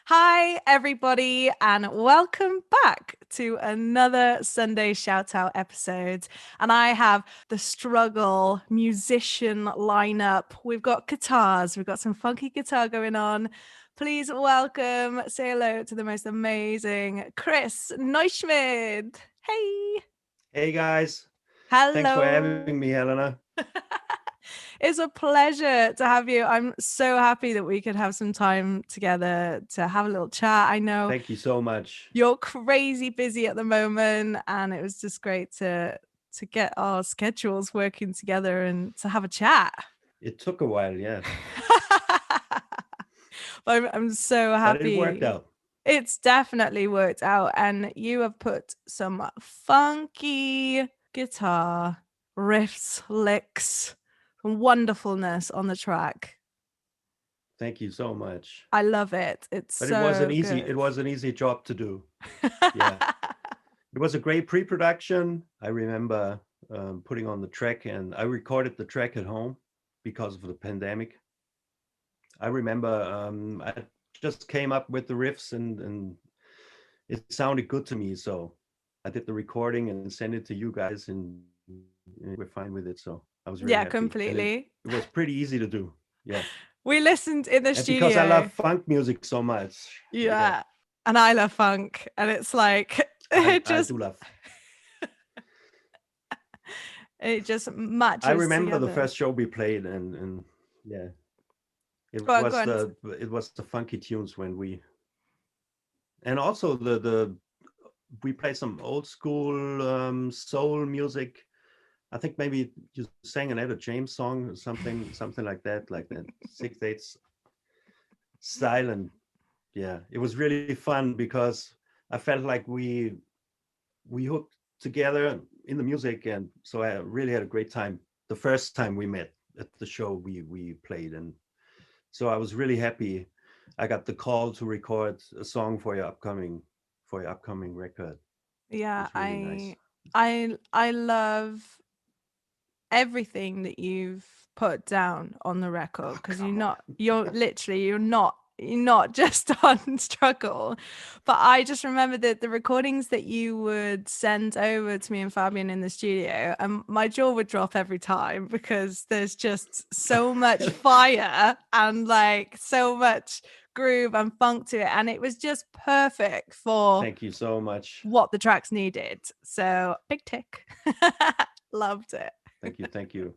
Hi, everybody, and welcome back to another Sunday Shout Out episode. And I have the struggle musician lineup. We've got guitars, we've got some funky guitar going on. Please welcome, say hello to the most amazing Chris Neuschmid. Hey. Hey guys, thanks for Hello. having me, Helena. It's a pleasure to have you. I'm so happy that we could have some time together to have a little chat. I know Thank you so much. you're crazy busy at the moment, and it was just great to get our schedules working together and to have a chat. It took a while, yeah, I'm so but it worked happy. out. It's definitely worked out, and you have put some funky guitar riffs, licks, and wonderfulness on the track. Thank you so much. I love it. It's But it was an so easy, good. it was an easy job to do. Yeah, it was a great pre-production. I remember putting on the track, and I recorded the track at home because of the pandemic. I remember I just came up with the riffs, and it sounded good to me. So I did the recording and sent it to you guys, and we're fine with it. So I was really Yeah, happy, and it completely. it was pretty easy to do. Yeah, We listened in the and because I love studio. funk music so much, yeah, Yeah. And I love funk. And it's like I it I just do love. it just I matches remember the together. first show we played, and yeah, it Go on, go was on. the funky tunes when we, and also the we played some old school soul music. I think maybe you sang an Etta James song or something like that 6/8 style. And yeah, it was really fun because I felt like we hooked together in the music, and so I really had a great time the first time we met at the show we played. And so I was really happy I got the call to record a song for your upcoming record. It Yeah, was really nice. I love everything that you've put down on the record Oh, because come on. you're not just on struggle. But I just remember that the recordings that you would send over to me and Fabian in the studio, and my jaw would drop every time because there's just so much fire and like so much groove and funk to it, and it was just perfect for Thank you so much. what the tracks needed. So big tick. Loved it. Thank you.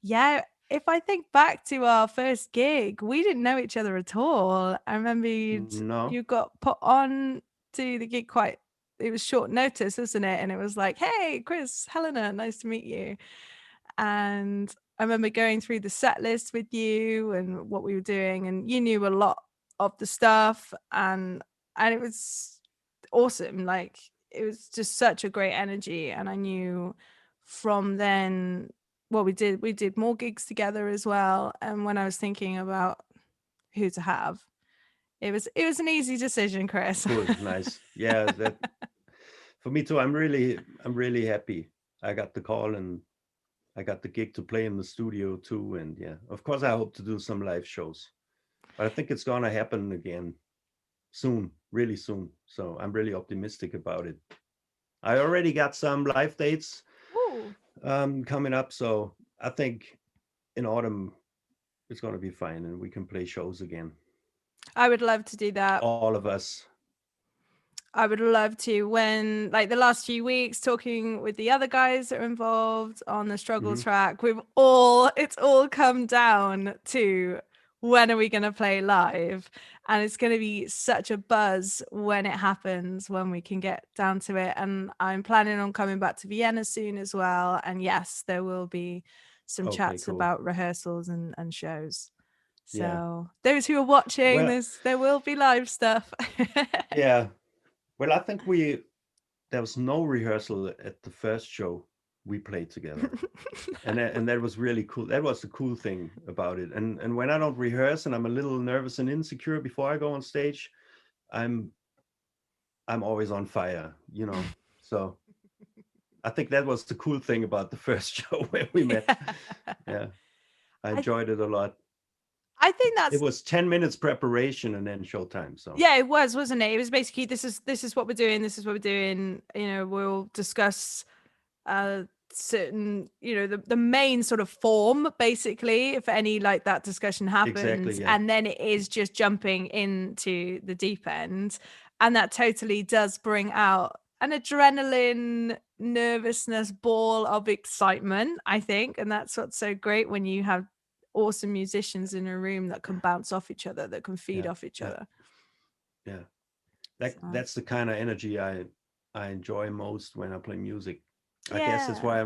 Yeah, if I think back to our first gig, we didn't know each other at all. I remember No. you got put on to the gig quite, it was short notice, wasn't it? And it was like, hey, Chris, Helena, nice to meet you. And I remember going through the set list with you and what we were doing, and you knew a lot of the stuff, and it was awesome. Like it was just such a great energy, and I knew from then what we did more gigs together as well. And when I was thinking about who to have, it was an easy decision, Chris. Cool. Nice. Yeah, that for me too. I'm really happy I got the call, and I got the gig to play in the studio too. And yeah, of course I hope to do some live shows, but I think it's gonna happen again soon, really soon. So I'm really optimistic about it. I already got some live dates Ooh. coming up, so I think in autumn it's gonna be fine, and we can play shows again. I would love to do that. All of us. I would love to. When like the last few weeks talking with the other guys that are involved on the struggle Hmm. track, it's all come down to when are we going to play live? And it's going to be such a buzz when it happens, when we can get down to it. And I'm planning on coming back to Vienna soon as well. And yes, there will be some Okay, chats cool. about rehearsals and shows. Yeah. So those who are watching, Well, there will be live stuff. yeah. Well, I think we there was no rehearsal at the first show we played together, and that was really cool. That was the cool thing about it. And when I don't rehearse and I'm a little nervous and insecure before I go on stage, I'm I'm always on fire. So I think that was the cool thing about the first show where we met. Yeah. Yeah, I I enjoyed it a lot. I think It that's, was 10 minutes preparation and then showtime. So yeah, it was, wasn't it? It was basically, this is what we're doing. This is what we're doing. You know, we'll discuss certain, you know, the main sort of form, basically, if any like that discussion exactly, happens, yeah. and then it is just jumping into the deep end, and that totally does bring out an adrenaline, nervousness, ball of excitement, I think. And that's what's so great when you have awesome musicians in a room that can bounce off each other, that can feed Yeah, off each yeah, other. yeah. So, That's the kind of energy I enjoy most when I play music. I guess that's yeah. why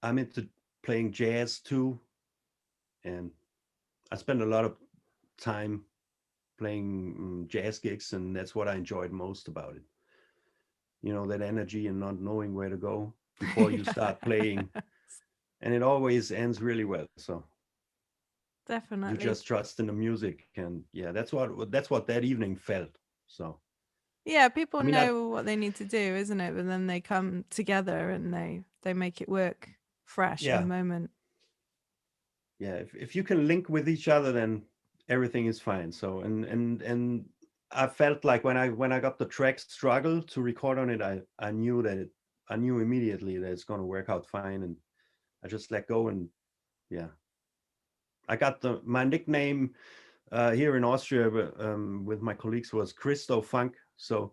I'm into playing jazz too, and I spend a lot of time playing jazz gigs, and that's what I enjoyed most about it. You know, that energy and not knowing where to go before you start playing, and it always ends really well. So you Definitely. just trust in the music, and yeah, that's what that evening felt. So Yeah, people I mean, I know what they need to do, isn't it? But then they come together and they make it work fresh in the yeah, moment. yeah. If you can link with each other, then everything is fine. So and I felt like when I got the track struggle to record on it, I knew I knew immediately that it's going to work out fine, and I just let go. And yeah, I got my nickname here in Austria with my colleagues was Christo Funk. So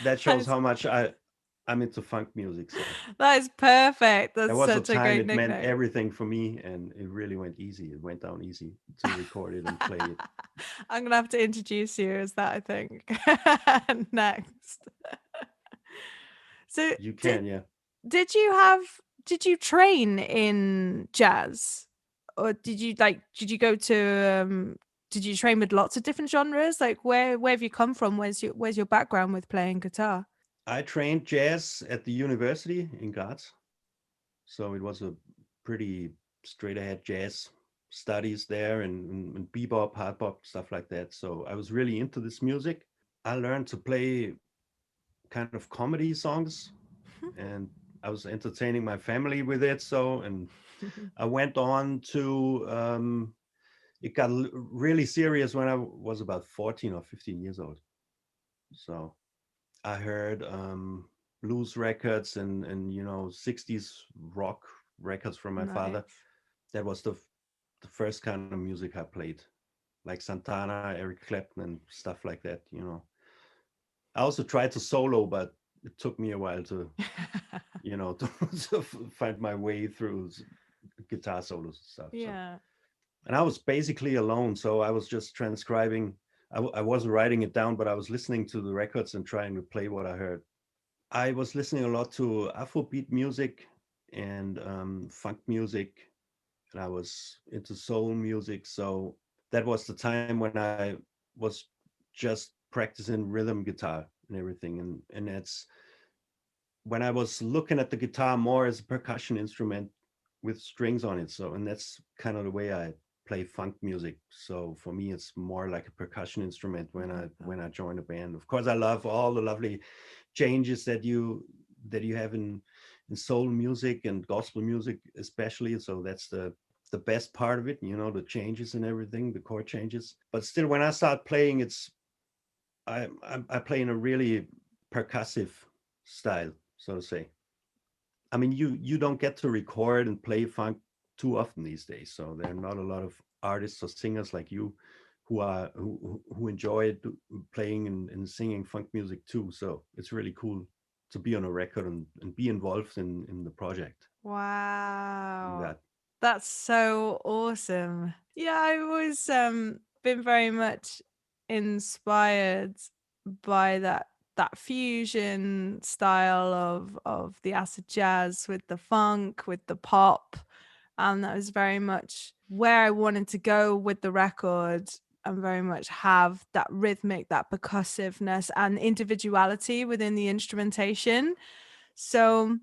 that shows That's, how much I'm into funk music. So that is perfect. there That's was a such a time great it meant nickname. everything for me, and it really went easy. It went down easy to record it and play it. I'm gonna have to introduce you as that, I think. Next. So You can, yeah. did you have did you train in jazz? Or did you go to did you train with lots of different genres? Like where have you come from? Where's your background with playing guitar? I trained jazz at the university in Graz, so it was a pretty straight ahead jazz studies there and bebop, hard bop, stuff like that. So I was really into this music. I learned to play kind of comedy songs, and I was entertaining my family with it. So, and I went on to, it got really serious when I was about 14 or 15 years old. So I heard blues records and 60s rock records from my father. Nice. That was the first kind of music I played, like Santana, Eric Clapton, and stuff like that. I also tried to solo, but it took me a while to to find my way through guitar solos and stuff. So, Yeah. and I was basically alone, so I was just transcribing. I wasn't writing it down, but I was listening to the records and trying to play what I heard. I was listening a lot to Afrobeat music and funk music, and I was into soul music. So that was the time when I was just practicing rhythm guitar and everything. And that's when I was looking at the guitar more as a percussion instrument with strings on it. So, and that's kind of the way I play funk music. So for me, it's more like a percussion instrument I when I love that. when I join a band. Of course, I love all the lovely changes that you have in soul music and gospel music, especially. So that's the best part of it, the changes and everything, the chord changes. But still, when I start playing, I play in a really percussive style, so to say. I mean, you don't get to record and play funk too often these days, so there are not a lot of artists or singers like you who enjoy playing and singing funk music too. So it's really cool to be on a record and be involved in the project. You Wow. got That's so awesome. Yeah, I've always been very much inspired by that fusion style of the acid jazz with the funk, with the pop. And that was very much where I wanted to go with the record, and very much have that rhythmic, that percussiveness and individuality within the instrumentation. So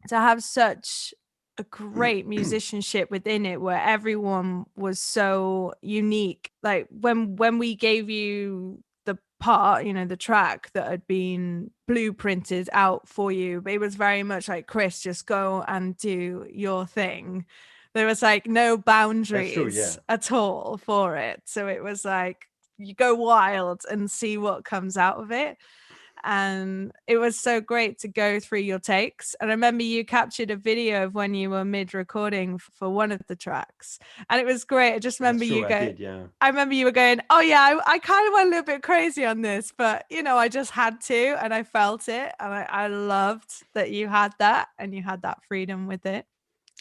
to have such a great it. musicianship within it, where everyone was so unique. Like when we gave you the part, the track that had been blueprinted out for you, but it was very much like, Chris, just go and do your thing. There was like no That's true. Yeah. boundaries at all for it. So it was like you go wild and see what comes out of it. And it was so great to go through your takes. And I remember you captured a video of when you were mid recording for one of the tracks, and it was great. I just That's remember true. you I go. did. Yeah. I remember you were going, oh yeah, I kind of went a little bit crazy on this, but you know, I just had to, and I felt it, and I loved that you had that, and you had that freedom with it.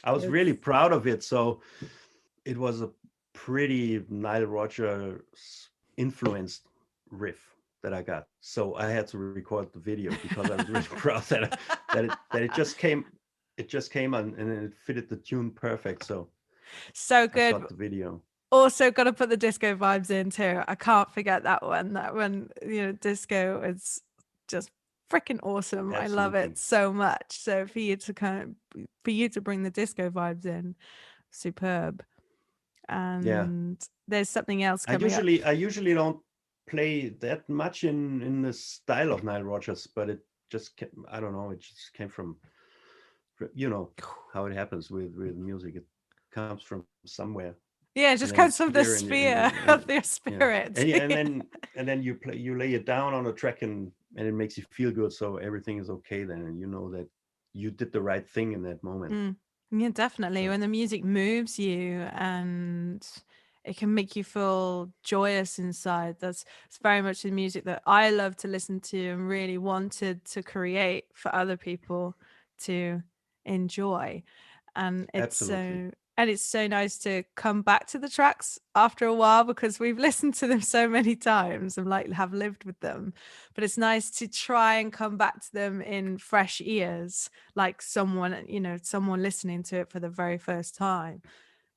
I was It's really proud of it. So it was a pretty Nile Rodgers influenced riff that I got. So I had to record the video because I was really proud that it just came on and it fitted the tune perfect. So so I good. shot the video. Also got to put the disco vibes in too. I can't forget that one. That one, you know, disco is just freaking awesome. I love Absolutely. it so much. So for you to bring the disco vibes in, superb. Yeah. And there's something else I coming up. usually don't play that much in the style of Nile Rodgers, but it just I don't know, it just came from, you know how it happens with music. It comes from somewhere, Yeah, it and then just it's comes from the here, sphere and of their yeah, spirit. and then you lay it down on a track, and it makes you feel good, so everything is okay then, and you know that you did the right thing in that moment. Yeah, definitely. So When the music moves you and it can make you feel joyous inside. It's very much the music that I love to listen to and really wanted to create for other people to enjoy. And absolutely. it's so nice to come back to the tracks after a while because we've listened to them so many times and like have lived with them. But it's nice to try and come back to them in fresh ears, like someone, you know, someone listening to it for the very first time.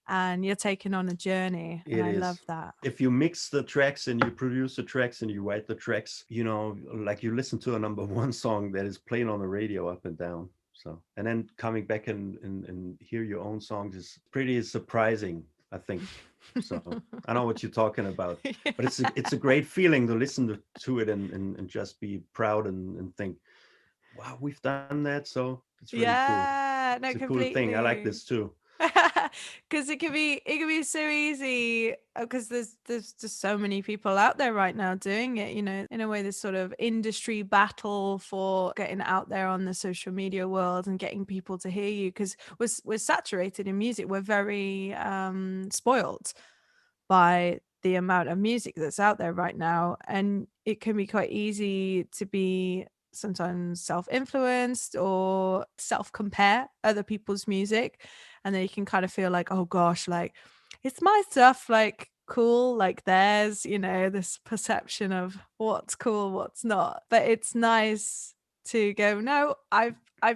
And you're taking on a journey, and It I love is. that. If you mix the tracks and you produce the tracks and you write the tracks, like you listen to a number one song that is playing on the radio up and down. So, and then coming back and hear your own songs is pretty surprising, I think. So I know what you're talking about, but it's a great feeling to listen to it and just be proud and think, wow, we've done that. So it's really cool. Yeah, It's a no, cool thing. I like completely. this too. Because it can be so easy because there's just so many people out there right now doing it, you know, in a way, this sort of industry battle for getting out there on the social media world and getting people to hear you, because we're saturated in music. We're very spoiled by the amount of music that's out there right now, and it can be quite easy to be sometimes self-influenced or self-compare other people's music, and then you can kind of feel like, oh gosh, like it's my stuff like cool like theirs, you know, this perception of what's cool, what's not. But it's nice to go, no, I've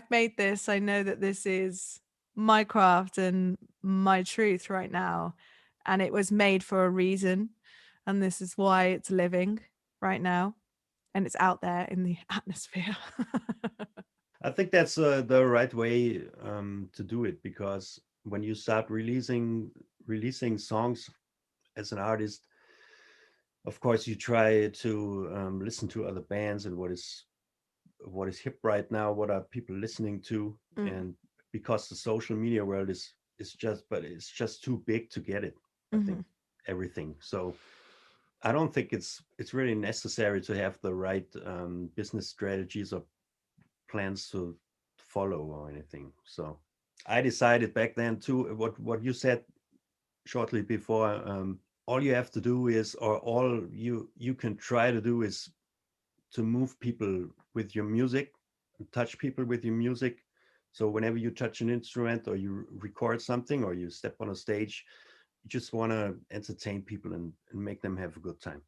made this. I know that this is my craft and my truth right now, and it was made for a reason, and this is why it's living right now, and it's out there in the atmosphere. I think that's the right way to do it, because when you start releasing songs as an artist, of course you try to listen to other bands and what is hip right now, what are people listening to, Mm, and because the social media world is just, but it's just too big to get it. I think mhm. everything. So I don't think it's really necessary to have the right business strategies or plans to follow or anything. So I decided back then too, what you said shortly before. All you have to do is, or all you can try to do is to move people with your music, touch people with your music. So whenever you touch an instrument or you record something or you step on a stage, you just want to entertain people and make them have a good time.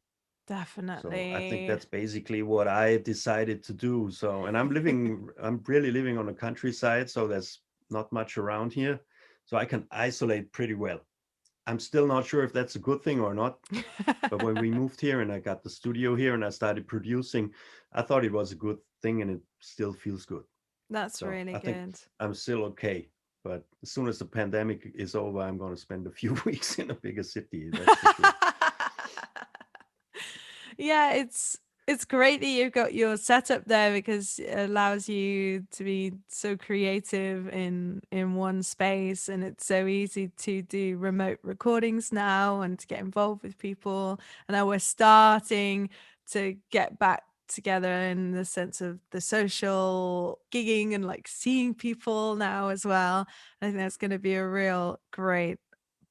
So I think Definitely. that's basically what I decided to do. So, and I'm really living on the countryside, so there's not much around here. So I can isolate pretty well. I'm still not sure if that's a good thing or not. But when we moved here and I got the studio here and I started producing, I thought it was a good thing and it still feels good. That's So really I think good. I'm still okay. But as soon as the pandemic is over, I'm going to spend a few weeks in a bigger city. That's for sure. Yeah, it's It's great that you've got your setup there because it allows you to be so creative in one space, and it's so easy to do remote recordings now and to get involved with people. And now we're starting to get back together in the sense of the social gigging and like seeing people now as well. I think that's going to be a real great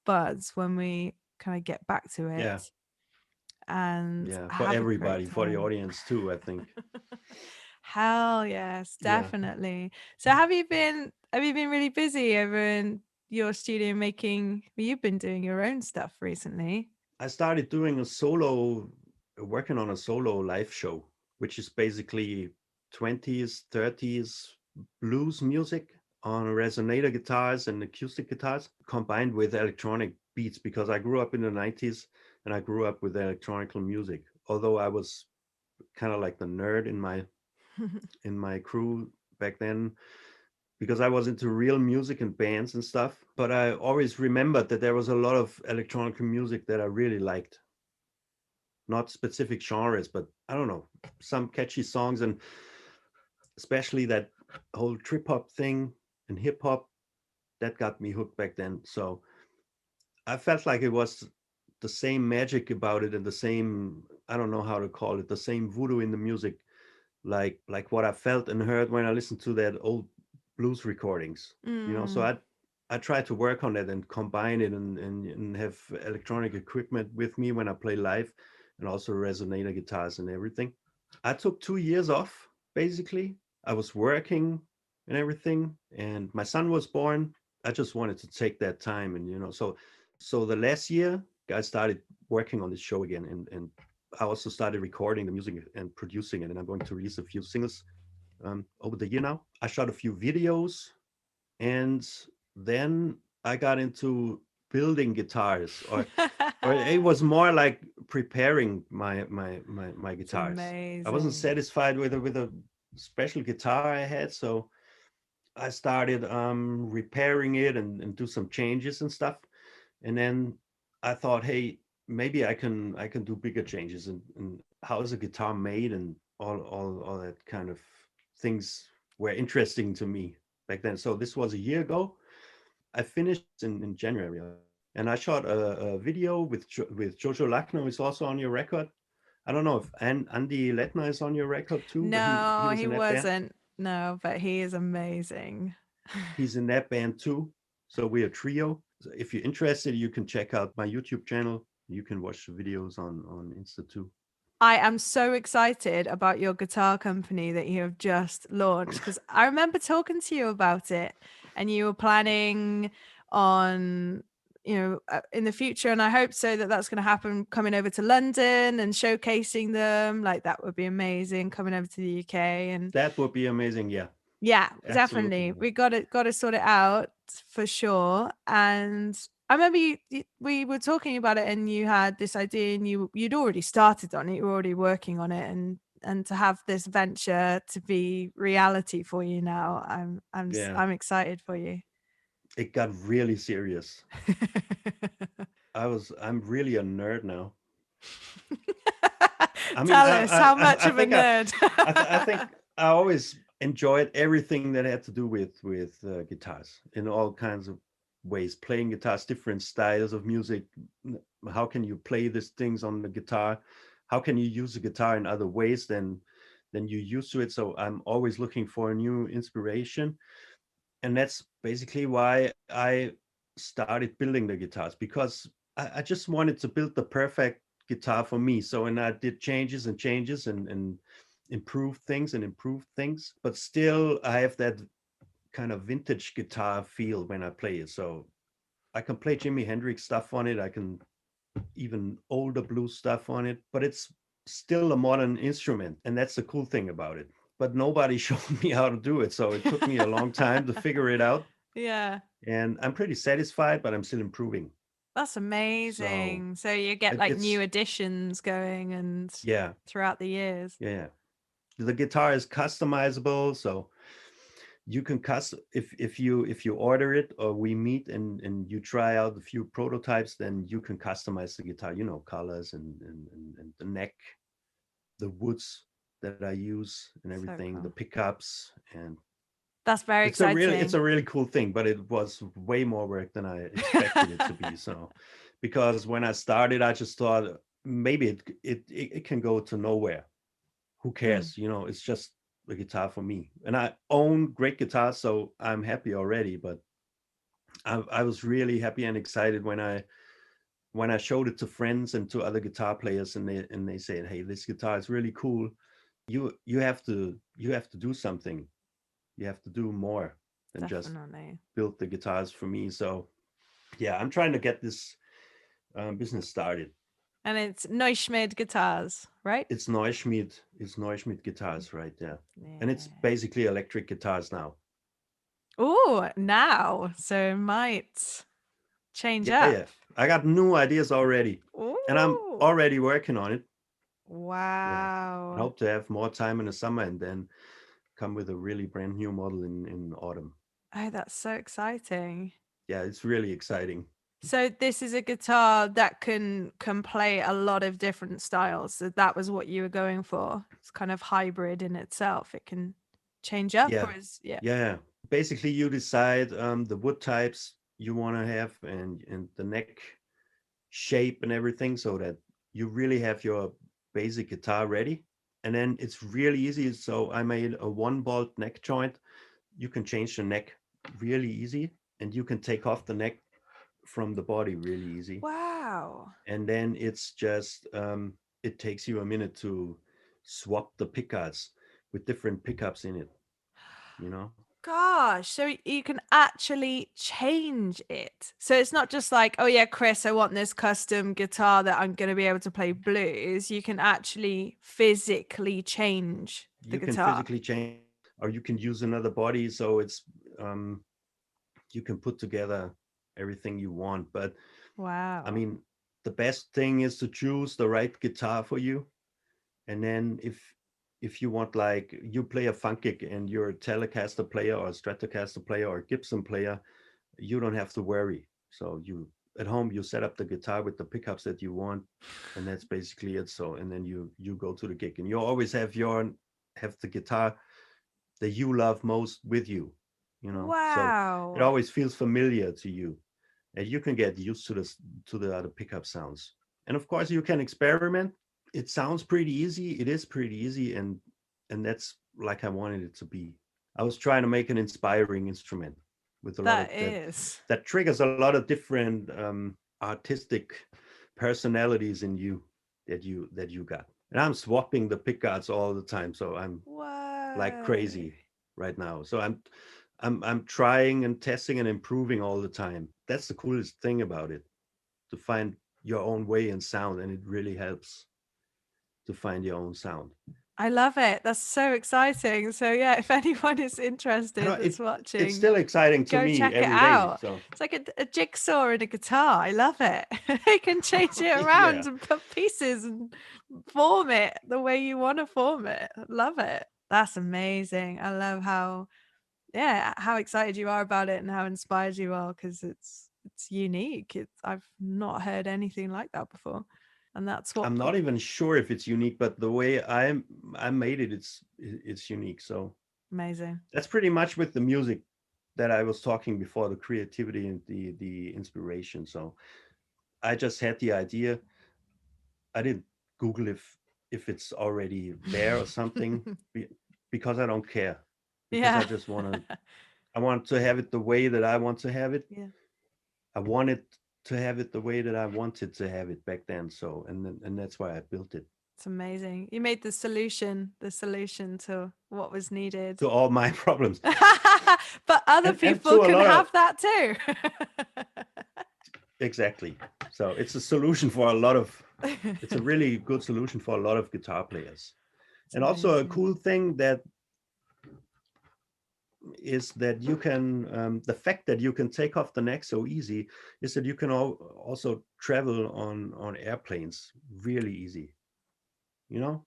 buzz when we kind of get back to Yeah, it and yeah, for have a everybody, great for the time. audience too, I think. Hell yes, Yeah. definitely. So have you been really busy over in your studio making you've been doing your own stuff recently? I started working on a solo live show, which is basically 20s, 30s blues music on resonator guitars and acoustic guitars combined with electronic beats, because I grew up in the 90s and I grew up with electronic music. Although I was kind of like the nerd in my crew back then, because I was into real music and bands and stuff. But I always remembered that there was a lot of electronic music that I really liked. Not specific genres, but I don't know, some catchy songs, and especially that whole trip hop thing and hip hop that got me hooked back then. So I felt like it was the same magic about it and the same, I don't know how to call it, the same voodoo in the music, like what I felt and heard when I listened to that old blues recordings. So Mm. I try to work on that and combine it, and have electronic equipment with me when I play live, and also resonator guitars and everything. I took 2 years off, basically. I was working and everything, and my son was born. I just wanted to take that time, and so the last year I started working on this show again, and I also started recording the music and producing it, and I'm going to release a few singles over the year now. I shot a few videos, and then I got into building guitars, or it was more like preparing my It's guitars. I wasn't amazing. satisfied with a special guitar I had, so I started repairing it, and do some changes and stuff. And then I thought, hey, maybe I can do bigger changes, and how is a guitar made, and all that kind of things were interesting to me back then. So this was a year ago. I finished in January, and I shot a video with Jojo Lackner, who is also on your record. I don't know if Andy Lettner is on your record too, but he No, was he in that band. wasn't. No, but he is amazing. He's in that band too. So we're a trio. So if you're interested, you can check out my YouTube channel. You can watch the videos on Insta too. I am so excited about your guitar company that you have just launched because I remember talking to you about it and you were planning on, in the future. And I hope so that that's going to happen coming over to London and showcasing them. Like that would be amazing coming over to the UK. And That would be amazing. Yeah, yeah, absolutely. definitely. Yeah. We got to sort it out for sure. And I remember we were talking about it, and you had this idea, and you'd already started on it. You were already working on it, and to have this venture to be reality for you now, Yeah. I'm excited for you. It got really serious. I'm really a nerd now. I mean, Tell us how much I of a think nerd. I think I always enjoyed everything that had to do with guitars in all kinds of ways. Playing guitars, different styles of music. How can you play these things on the guitar? How can you use the guitar in other ways than you used to it? So I'm always looking for a new inspiration, and that's basically why I started building the guitars, because I just wanted to build the perfect guitar for me. So, and I did changes and changes, and improved things and improved things, but still I have that kind of vintage guitar feel when I play it. So I can play Jimi Hendrix stuff on it. I can even older blues stuff on it, but it's still a modern instrument. And that's the cool thing about it. But nobody showed me how to do it. So it took me a long time to figure it out. Yeah. And I'm pretty satisfied, but I'm still improving. That's So amazing. So you get like new it's, additions going and yeah, throughout the years. yeah. The guitar is customizable. So you can if you order it, or we meet and you try out a few prototypes, then you can customize the guitar, colors and the neck the woods that I use and So everything, the cool. pickups, and That's very it's exciting. a really cool thing, but it was way more work than I expected it to be. So because when I started, I just thought maybe it can go to nowhere. Who Mm, cares? It's just a guitar for me. And I own great guitars, so I'm happy already. But I was really happy and excited when I showed it to friends and to other guitar players, and they said, "Hey, this guitar is really cool. You have to do something. You have to do more than just definitely. build the guitars for me." So yeah, I'm trying to get this business started. And it's Neuschmid Guitars, right? It's Neuschmid Guitars, right there, and it's Yeah. basically electric guitars now. Oh, now. So it might change Yeah, up. yeah. I got new ideas already, and I'm Ooh. already working on it. Yeah, I Wow. hope to have more time in the summer and then come with a really brand new model in autumn. Oh, that's so exciting. Yeah, it's really exciting. So this is a guitar that can play a lot of different styles. So that was what you were going for. It's kind of hybrid in itself. It can change up Yeah, or is yeah. yeah. Basically, you decide the wood types you want to have and the neck shape and everything, so that you really have your basic guitar ready. And then it's really easy. So I made a 1 bolt neck joint. You can change the neck really easy, and you can take off the neck from the body really easy. Wow. And then it's just it takes you a minute to swap the pickguards with different pickups in it, you know. Gosh, so you can actually change it. So it's not just like, oh yeah, Chris, I want this custom guitar that I'm going to be able to play blues. You can actually physically change the You can guitar. physically change, or you can use another body, so it's you can put together everything you want. But I Wow. mean, the best thing is to choose the right guitar for you. And then if you want, like, you play a funk gig and you're a Telecaster player or a Stratocaster player or a Gibson player, you don't have to worry. So you at home, you set up the guitar with the pickups that you want, and that's basically it. So and then you go to the gig, and you always have the guitar that you love most with you. So it Wow. always feels familiar to you, and you can get used to the other pickup sounds. And of course, you can experiment. It sounds pretty easy. It is pretty easy, and that's like I wanted it to be. I was trying to make an inspiring instrument with a lot of That that is. that triggers a lot of different artistic personalities in you that you got. And I'm swapping the pickguards all the time, so I'm like Whoa. crazy right now. So I'm trying and testing and improving all the time. That's the coolest thing about it, to find your own way and sound, and it really helps to find your own sound. I love it. That's so exciting. So yeah, if anyone is I know interested that's it's watching, still exciting to go me check it every day. out. So It's like a jigsaw in a guitar. I love it. You can change it around yeah, and put pieces and form it the way you want to form it. Love it. That's amazing. I love how excited you are about it and how inspired you are because it's unique. I've not heard anything like that before. And that's what I'm not even sure if it's unique, but the way I made it, it's unique. So amazing. that's pretty much with the music that I was talking before, the creativity and the inspiration. So I just had the idea. I didn't Google if it's already there or something, because I don't care, because Yeah. I want to have it the way that I want to have it. Yeah. I wanted to have it the way that I wanted to have it back then. So and that's why I built it It's amazing. You made the solution to what was needed. to all my problems, But other and people to a can lot of have that too. exactly. So it's a solution for a lot of. It's a really good solution for a lot of guitar players, It's and also a amazing. cool thing that is that you can the fact that you can take off the neck so easy is that you can also travel on airplanes really easy,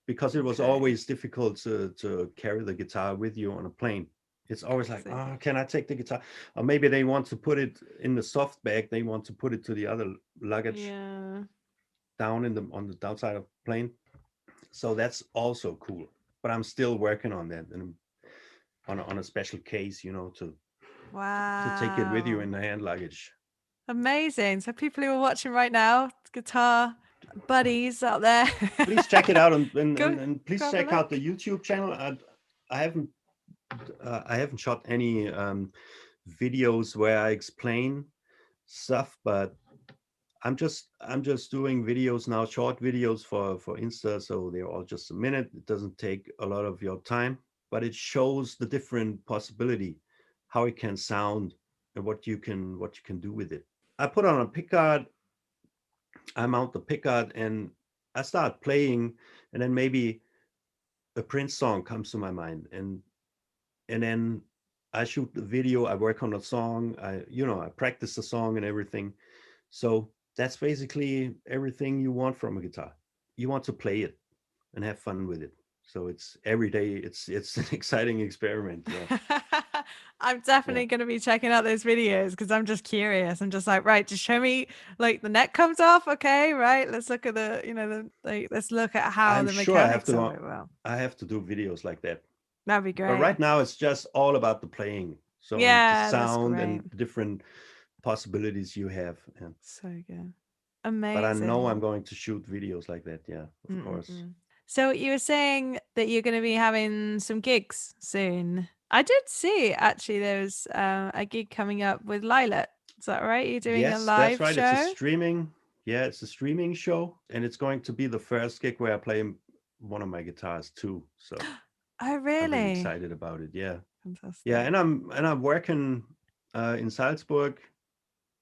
because it was Okay. always difficult to carry the guitar with you on a plane. It's always like, Crazy. oh, can I take the guitar? Or maybe they want to put it in the soft bag, they want to put it to the other luggage Yeah. down on the downside of the plane. So that's also cool. But I'm still working on that, and on a special case, to take it with you Wow. in the hand luggage. Amazing. So people who are watching right now, guitar buddies out there, Please check it out, and, go and, and please grab a check out the look. YouTube channel. I haven't I haven't shot any videos where I explain stuff, but I'm just doing videos now, short videos for Insta, so they're all just a minute. It doesn't take a lot of your time, but it shows the different possibility, how it can sound, and what you can do with it. I put on a pickguard, I mount the pickguard, and I start playing, and then maybe a Prince song comes to my mind, and then I shoot the video, I work on a song, I practice the song and everything. So that's basically everything you want from a guitar. You want to play it and have fun with it. So it's every day. It's an exciting experiment. Yeah, I'm yeah. definitely going to be checking out those videos because I'm just curious. I'm just like, right, just show me like the neck comes off. Okay, right. Let's look at let's look at how I'm the sure mechanics of it. Well, I have to do videos like that. that'd be But great. right now it's just all about the playing. So and the Yeah, that's sound great. and the different possibilities you have. And So good. but I know I'm Amazing. going to shoot videos like that. Yeah, of course. Mm-mm-mm. So you were saying that you're going to be having some gigs soon. I did see actually there was a gig coming up with Lilac. Is that right? You're doing a Yes, that's live right. It's a show? streaming. Yeah, it's a streaming show, and it's going to be the first gig where I play one of my guitars too. So Oh, I'm really really? excited about it. Yeah, yeah, Fantastic. and I'm working in Salzburg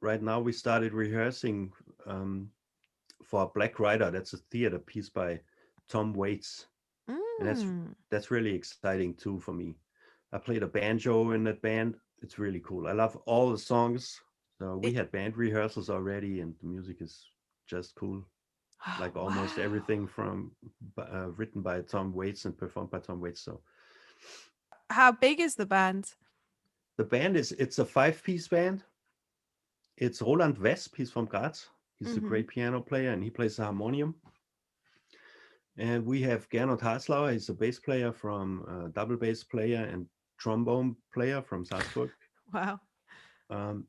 right now. We started rehearsing for Black Rider. That's a theater piece by Tom Waits, and that's Mm. that's really exciting too for me. I played a banjo in that band. It's really cool. I love all the songs. So we It, had band rehearsals already, and the music is just cool. oh, Like almost wow. everything from written by Tom Waits and performed by Tom Waits. So How big is the band? the band it's a 5-piece band. It's Roland Wesp. He's from Graz. He's a Mm-hmm. great piano player, and he plays the harmonium. And we have Gernot Haslauer. He's a bass player from double bass player and trombone player from Salzburg. Wow. Um,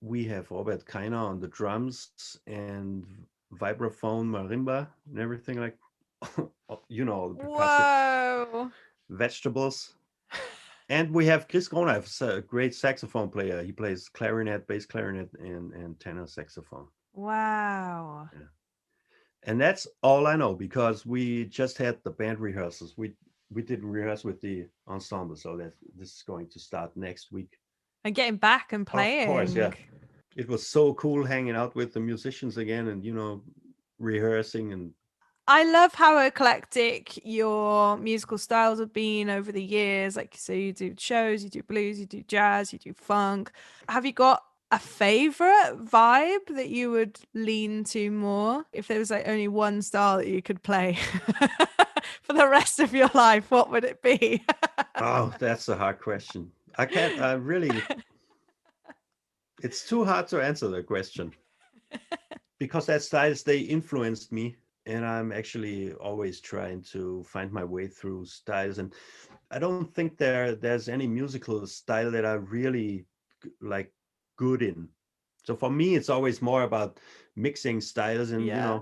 we have Robert Keiner on the drums and vibraphone, marimba, and everything like, the percussive Whoa. vegetables. And we have Chris Gronheif, a great saxophone player. He plays clarinet, bass clarinet, and tenor saxophone. Wow. Yeah. And that's all I know because we just had the band rehearsals. We didn't rehearse with the ensemble, so that this is going to start next week. And getting back and Of course, yeah. playing. It was so cool hanging out with the musicians again, and rehearsing. And I love how eclectic your musical styles have been over the years. Like, so you do shows, you do blues, you do jazz, you do funk. Have you got a favorite vibe that you would lean to more? If there was like only one style that you could play for the rest of your life, what would it be? oh, that's a hard question. I can't. I really. It's too hard to answer the question because that styles they influenced me, and I'm actually always trying to find my way through styles. And I don't think there's any musical style that I really like good in. So for me, it's always more about mixing styles and Yeah.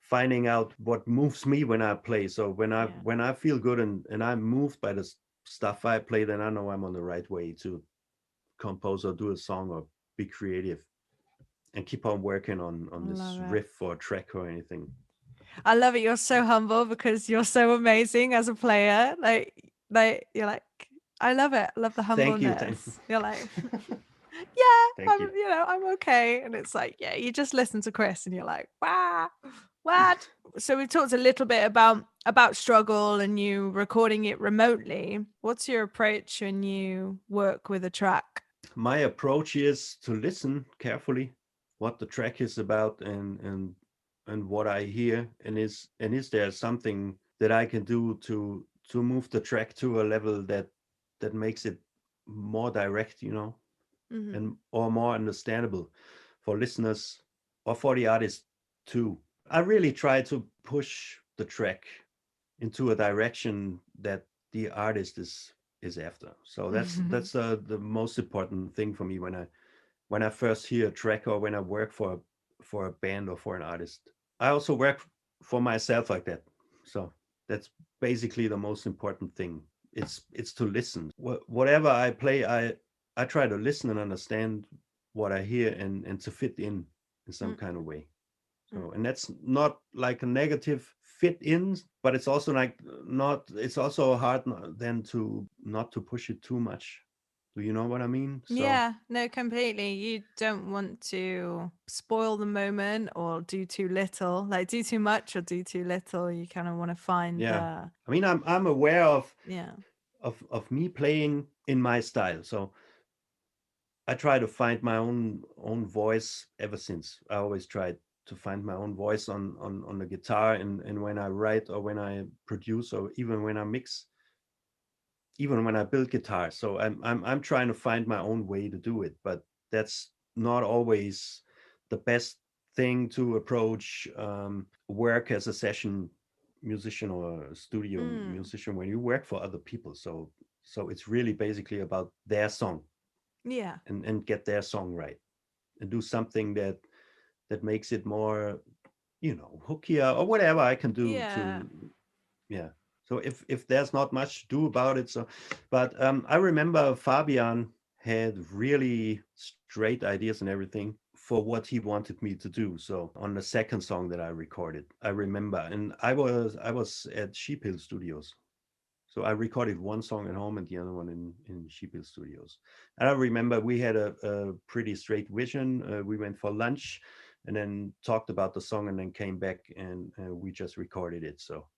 finding out what moves me when I play. So Yeah. when I feel good and I'm moved by the stuff I play, then I know I'm on the right way to compose or do a song or be creative and keep on working on I this love it. riff or track or anything. I love it. You're so humble because you're so amazing as a player. Like you're like, I love it. I love the Thank you. Thank humbleness. You're like, yeah, thank you. I'm okay. And it's like, yeah, you just listen to Chris and you're like, wow, what? So we talked a little bit about struggle and you recording it remotely. What's your approach when you work with a track? My approach is to listen carefully what the track is about and what I hear, and is there something that I can do to move the track to a level that makes it more direct, Mm-hmm. and or more understandable for listeners or for the artist too. I really try to push the track into a direction that the artist is after. So that's the most important thing for me when I first hear a track or when I work for a band or for an artist. I also work for myself like that. So that's basically the most important thing. It's to listen. Whatever I play, I try to listen and understand what I hear and to fit in some kind of way. So, and that's not like a negative fit in, but it's also like not, it's also hard then to not to push it too much. Do you know what I mean? So, Yeah, no, completely. You don't want to spoil the moment or do too little, like do too much or do too little. You kind of want to find yeah. the, I mean, I'm aware yeah. of me playing in my style. So I try to find my own voice ever since. I always tried to find my own voice on the guitar and when I write or when I produce or even when I mix, even when I build guitars. So I'm trying to find my own way to do it, but that's not always the best thing to approach work as a session musician or a studio Mm, musician when you work for other people. So it's really basically about their song yeah. and get their song right and do something that makes it more, hookier or whatever I can do Yeah. to, yeah. So if there's not much to do about it, so, but I remember Fabian had really straight ideas and everything for what he wanted me to do. So on the second song that I recorded, I remember, and I was at Sheep Hill Studios. So I recorded one song at home and the other one in Sheep Hill Studios. And I remember we had a pretty straight vision. We went for lunch and then talked about the song and then came back and we just recorded it. So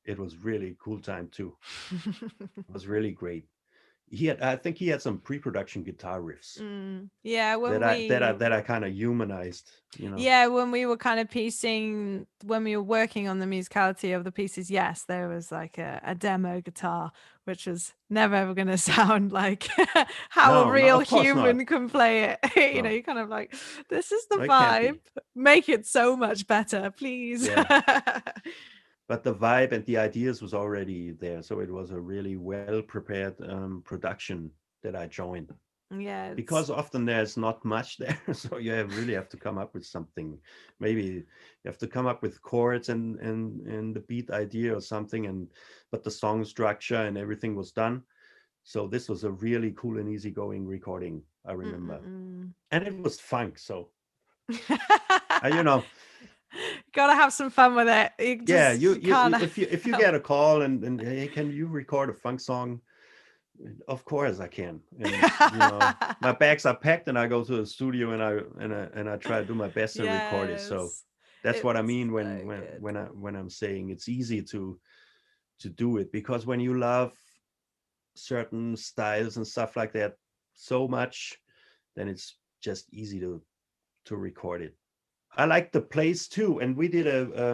it was really cool time too. It was really great. I think he had some pre-production guitar riffs Yeah, that I kind of humanized. yeah, when we were kind of piecing, when we were working on the musicality of the pieces, yes, there was like a demo guitar, which was never ever going to sound like how a No, no, real of course not. human can play it. No, You're kind of like, this is the no, it can't vibe. be. Make it so much better, please. Yeah, but the vibe and the ideas was already there, so it was a really well prepared production that I joined. Yeah, it's Because often there's not much there, so really have to come up with something. Maybe you have to come up with chords and the beat idea or something, but the song structure and everything was done. So this was a really cool and easygoing recording, I remember, mm-mm-mm. and it was funk. So you know, Gotta have some fun with it. You yeah, just can't if you help. get a call and hey, can you record a funk song? Of course I can. And my bags are packed and I go to the studio and I try to do my best and record it. So Yes, that's what I it's mean so good. when I'm saying it's easy to do it, because when you love certain styles and stuff like that so much, then it's just easy to record it. I like the place too, and we did a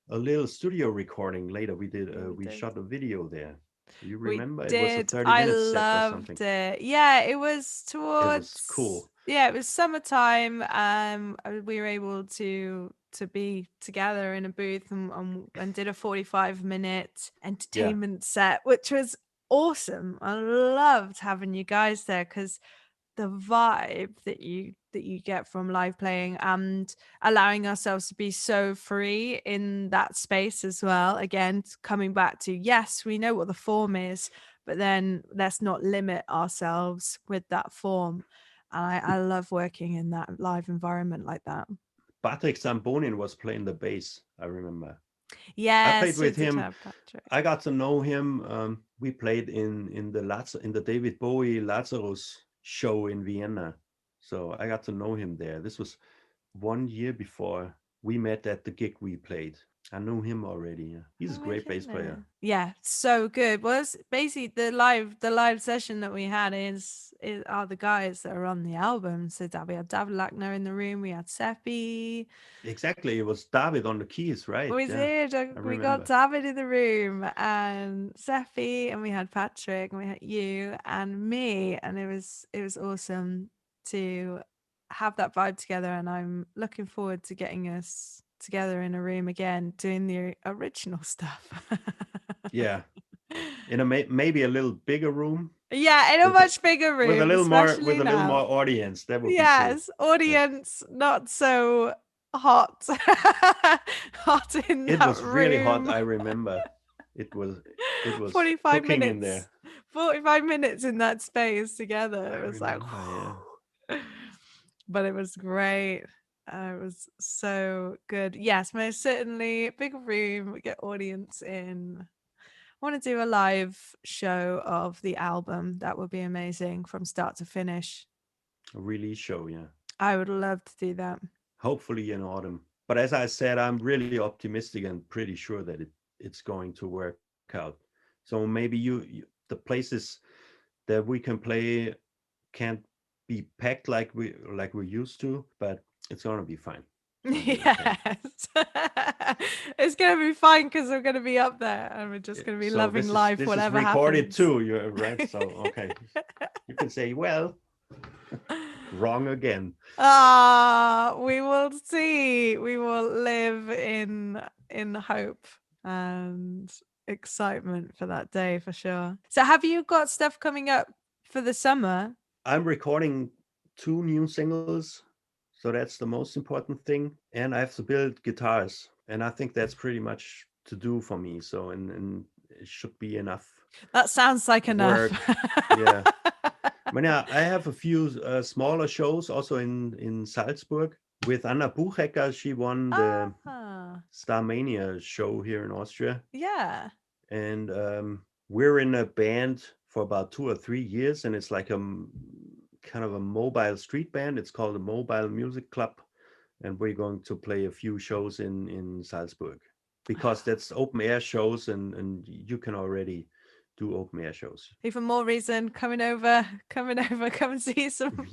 little studio recording later. We We did. shot a video there. Do you We remember? It was a did. 30 I minute set or something. loved it. Yeah, it was It was towards, cool. yeah, it was summertime. We were able to be together in a booth and did a 45-minute Yeah. entertainment set, which was awesome. I loved having you guys there because the vibe that you get from live playing and allowing ourselves to be so free in that space as well. Again, coming back to, yes, we know what the form is, but then let's not limit ourselves with that form. And I love working in that live environment like that. Patrick Zambonin was playing the bass, I remember. I played Yes, we with did him. have Patrick. I got to know him. We played in the David Bowie Lazarus show in Vienna. So I got to know him there. This was 1 year before we met at the gig we played. I knew him already. Yeah. He's Oh a my great bass player. goodness. Yeah, so good. Well, it's basically the live session that we had is are the guys that are on the album. So we had David Lackner in the room, we had Seppi. Exactly. It was David on the keys, right? We Yeah, did. I We got remember. David in the room and Seppi, and we had Patrick, and we had you and me, and it was awesome to have that vibe together. And I'm looking forward to getting us together in a room again doing the original stuff. Yeah, in a maybe a little bigger room. Yeah, in a much bigger room, with a little especially more now. audience. That would be cool. Yes, audience, not so hot. Hot in It that was really hot. room. I remember it was 45 cooking minutes in there. 45 minutes in that space together. It was like, yeah. but it was great. It was so good. Yes, most certainly. Big room, get audience in. I want to do a live show of the album. That would be amazing from start to finish. A release show, yeah. I would love to do that. Hopefully in autumn. But as I said, I'm really optimistic and pretty sure that it's going to work out. So maybe the places that we can play can't be packed like we're used to, but it's gonna be fine. Yes. It's gonna be fine because we're gonna be up there and we're just gonna be loving life this whatever is recorded happens. too, you're right. So okay. You can say, well, wrong again. We will see. We will live in hope and excitement for that day for sure. So have you got stuff coming up for the summer? I'm recording 2 new singles, so that's the most important thing. And I have to build guitars, and I think that's pretty much to do for me. So and it should be enough. That sounds like enough. Yeah. But yeah, I have a few smaller shows also in Salzburg with Anna Buchecker. She won the Starmania show here in Austria. Yeah. And we're in a band for about 2 or 3 years, and it's like a kind of a mobile street band. It's called the Mobile Music Club, and we're going to play a few shows in Salzburg because that's open air shows, and you can already do open air shows. Even more reason coming over, come and see some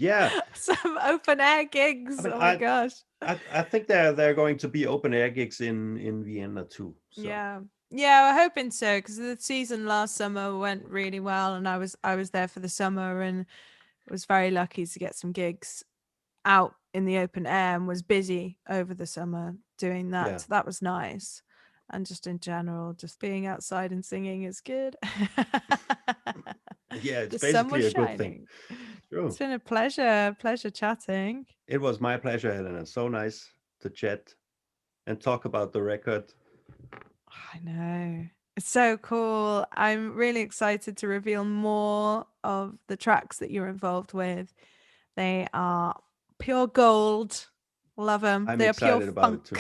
open air gigs. I mean, oh my gosh. I think they're going to be open air gigs in Vienna too. So. Yeah, we're hoping so because the season last summer went really well, and I was there for the summer and was very lucky to get some gigs out in the open air and was busy over the summer doing that. Yeah. So that was nice. And just in general, just being outside and singing is good. Yeah, it's basically a good thing. True. It's been a pleasure chatting. It was my pleasure, Helena. So nice to chat and talk about the record. I know. It's so cool. I'm really excited to reveal more of the tracks that you're involved with. They are pure gold. Love them. I'm excited about it too.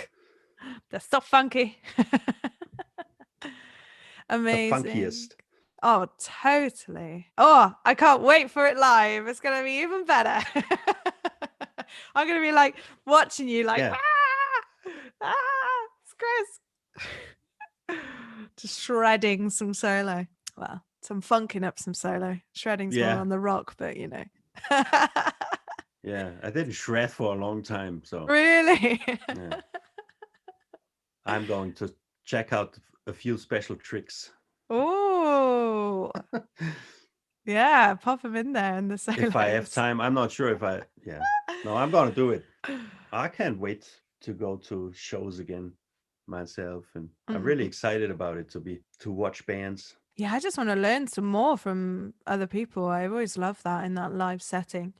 They're so funky. Amazing. The funkiest. Oh, totally. Oh, I can't wait for it live. It's going to be even better. I'm going to be like watching you like, it's Chris. Just shredding some solo. Well, some funking up some solo. Shredding's more on the rock, but you know. Yeah, I didn't shred for a long time. So really? Yeah. I'm going to check out a few special tricks. Oh. Yeah, pop them in there in the solos. If I have time. I'm not sure if No, I'm going to do it. I can't wait to go to shows again myself, and I'm really excited about it to watch bands. Yeah, I just want to learn some more from other people. I always love that in that live setting.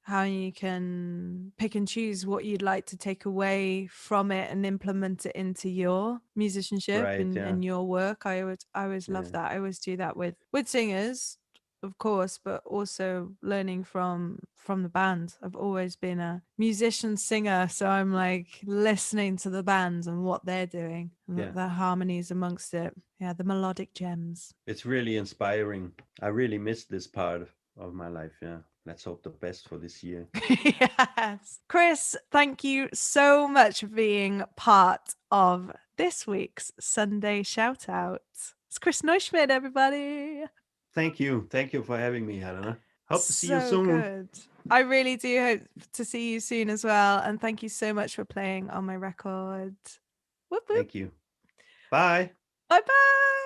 How you can pick and choose what you'd like to take away from it and implement it into your musicianship and your work. I always love that. I always do that with singers, of course, but also learning from the band. I've always been a musician singer, so I'm like listening to the bands and what they're doing and the harmonies amongst it. Yeah, the melodic gems. It's really inspiring. I really missed this part of my life. Yeah. Let's hope the best for this year. Yes. Chris, thank you so much for being part of this week's Sunday shout out. It's Chris Neuschmid, everybody. Thank you. Thank you for having me, Helena. Hope to see you soon. Good. I really do hope to see you soon as well. And thank you so much for playing on my record. Whoop, whoop. Thank you. Bye. Bye-bye.